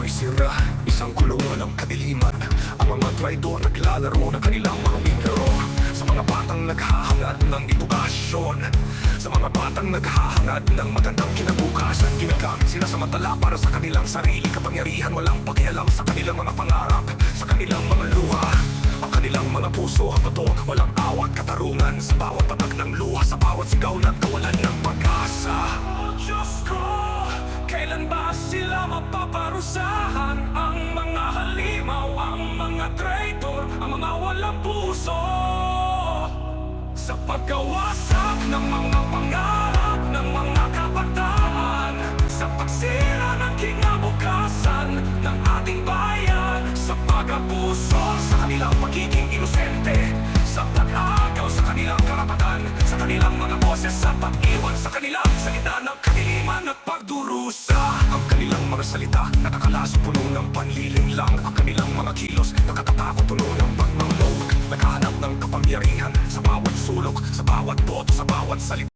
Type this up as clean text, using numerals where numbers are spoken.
mo'y sira, isang kulungan ng kadiliman. Ang mga traidor naglalaro ng kanilang maruming laro. Sa mga batang naghahangad ng edukasyon, sa mga batang naghahangad ng magandang kinabukasan, ginagamit sila sa matala para sa kanilang sarili kapangyarihan. Walang pakialam sa kanilang mga pangarap, sa kanilang mga luha. Ang kanilang mga puso ang bato, walang awat katarungan. Sa bawat patag ng luha, sa bawat sigaw na kawalan ng pag-asa. Oh Diyos ko, kailan ba sila mapaparusahan? Ang mga halimaw, ang mga traitor, ang mga walang puso, sa pagkawasak ng mga pangarap ng mga kabataan, sa pagsira ng kinabukasan ng ating bayan, sa pag-abuso sa kanilang pagiging inosente, sa pag-agaw sa kanilang karapatan, sa kanilang mga boses, sa pag-iwan sa kanilang salita ng kadiliman at pagdurusa. Ang kanilang mga salita nakakalaso, puno ng panlilinlang. Ang kanilang mga kilos nakakatakot, puno ng pagmamahal. Naghahanap ng kapangyarihan sa bawat sulok, sa bawat boto, sa bawat salita.